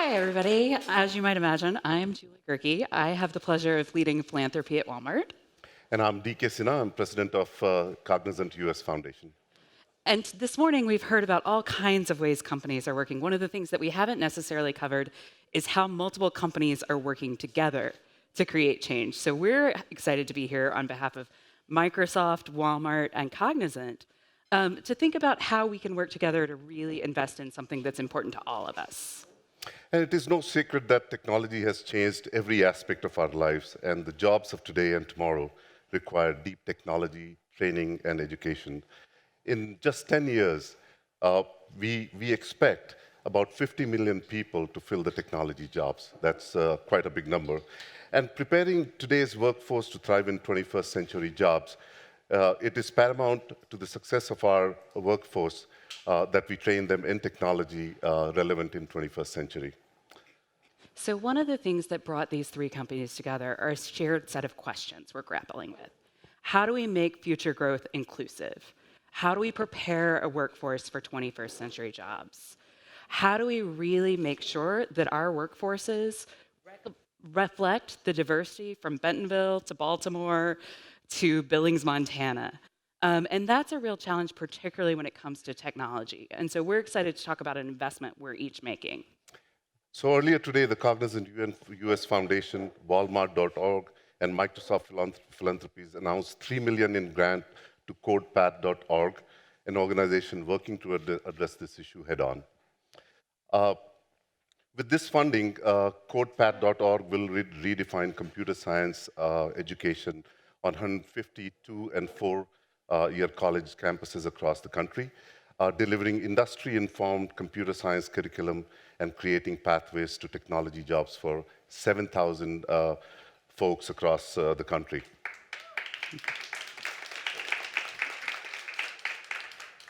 Hi, everybody. As you might imagine, I am Julie Gehrki. I have the pleasure of leading philanthropy at Walmart. And I'm DK Sinha. I'm president of Cognizant US Foundation. And this morning, we've heard about all kinds of ways companies are working. One of the things that we haven't necessarily covered is how multiple companies are working together to create change. So we're excited to be here on behalf of Microsoft, Walmart, and Cognizant to think about how we can work together to really invest in something that's important to all of us. And it is no secret that technology has changed every aspect of our lives, and the jobs of today and tomorrow require deep technology, training, and education. In just 10 years, we expect about 50 million people to fill the technology jobs. That's quite a big number. And preparing today's workforce to thrive in 21st century jobs, it is paramount to the success of our workforce that we train them in technology relevant in 21st century. So one of the things that brought these three companies together are a shared set of questions we're grappling with. How do we make future growth inclusive? How do we prepare a workforce for 21st century jobs? How do we really make sure that our workforces reflect the diversity from Bentonville to Baltimore to Billings, Montana? And that's a real challenge, particularly when it comes to technology. And so we're excited to talk about an investment we're each making. So earlier today, the Cognizant US Foundation, Walmart.org, and Microsoft Philanthropies announced $3 million in grant to CodePath.org, an organization working to address this issue head-on. With this funding, CodePath.org will redefine computer science education on 152 and 4-year college campuses across the country, delivering industry-informed computer science curriculum and creating pathways to technology jobs for 7,000 folks across the country.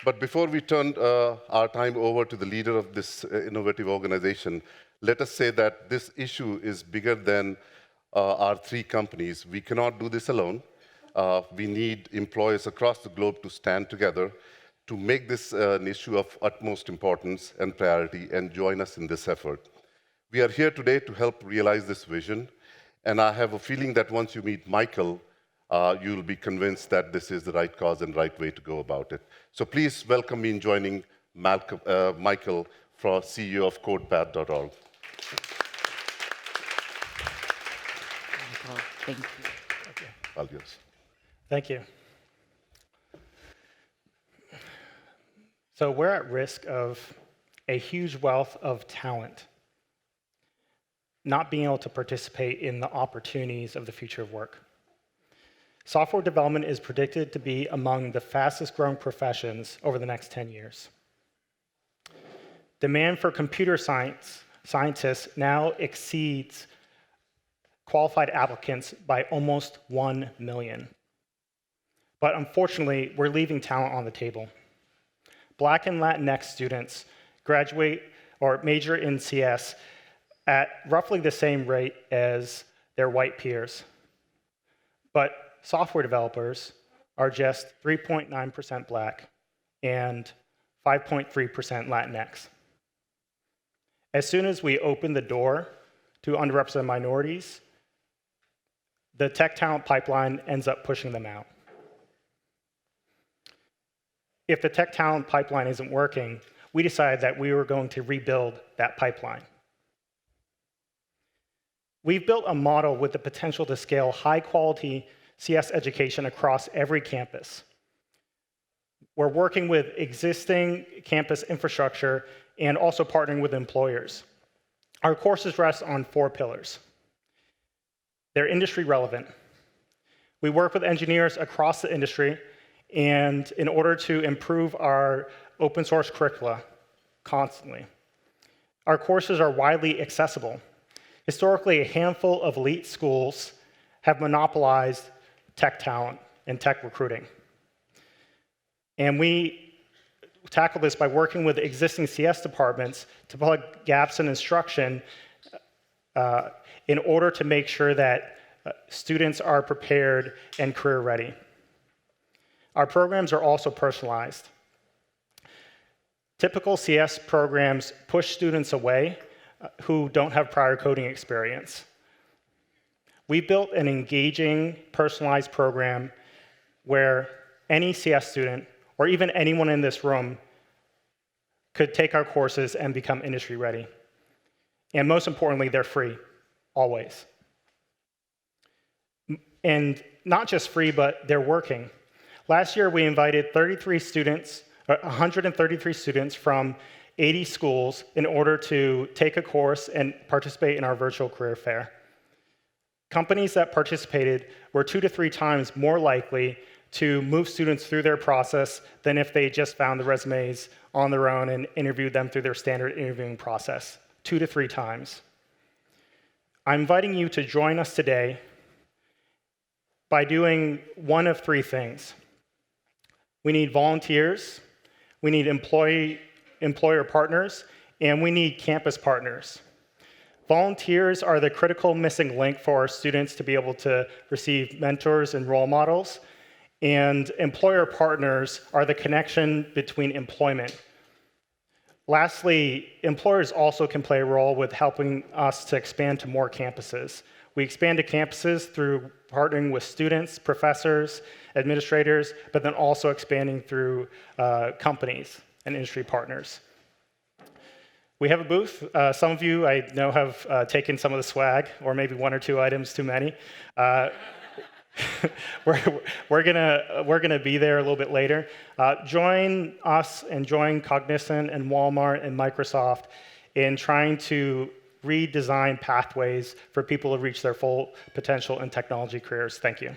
But before we turn our time over to the leader of this innovative organization, let us say that this issue is bigger than our three companies. We cannot do this alone. We need employers across the globe to stand together to make this an issue of utmost importance and priority and join us in this effort. We are here today to help realize this vision, and I have a feeling that once you meet Michael, you'll be convinced that this is the right cause and right way to go about it. So please welcome me in joining Michael, CEO of CodePath.org. Thank you. All yours. Thank you. So we're at risk of a huge wealth of talent not being able to participate in the opportunities of the future of work. Software development is predicted to be among the fastest growing professions over the next 10 years. Demand for computer scientists now exceeds qualified applicants by almost 1 million. But unfortunately, we're leaving talent on the table. Black and Latinx students graduate or major in CS at roughly the same rate as their white peers. But software developers are just 3.9% Black and 5.3% Latinx. As soon as we open the door to underrepresented minorities, the tech talent pipeline ends up pushing them out. If the tech talent pipeline isn't working, we decided that we were going to rebuild that pipeline. We've built a model with the potential to scale high-quality CS education across every campus. We're working with existing campus infrastructure and also partnering with employers. Our courses rest on 4 pillars. They're industry relevant. We work with engineers across the industry and in order to improve our open source curricula constantly. Our courses are widely accessible. Historically, a handful of elite schools have monopolized tech talent and tech recruiting. And we tackle this by working with existing CS departments to plug gaps in instruction in order to make sure that students are prepared and career ready. Our programs are also personalized. Typical CS programs push students away who don't have prior coding experience. We built an engaging, personalized program where any CS student, or even anyone in this room, could take our courses and become industry ready. And most importantly, they're free, always. And not just free, but they're working. Last year, we invited 133 students from 80 schools in order to take a course and participate in our virtual career fair. Companies that participated were 2 to 3 times more likely to move students through their process than if they just found the resumes on their own and interviewed them through their standard interviewing process, 2 to 3 times. I'm inviting you to join us today by doing one of 3 things. We need volunteers, we need employer partners, and we need campus partners. Volunteers are the critical missing link for our students to be able to receive mentors and role models, and employer partners are the connection between employment. Lastly, employers also can play a role with helping us to expand to more campuses. We expand to campuses through partnering with students, professors, administrators, but then also expanding through companies and industry partners. We have a booth. Some of you I know have taken some of the swag, or maybe 1 or 2 items too many. We're gonna be there a little bit later. Join us and join Cognizant and Walmart and Microsoft in trying to redesign pathways for people to reach their full potential in technology careers. Thank you.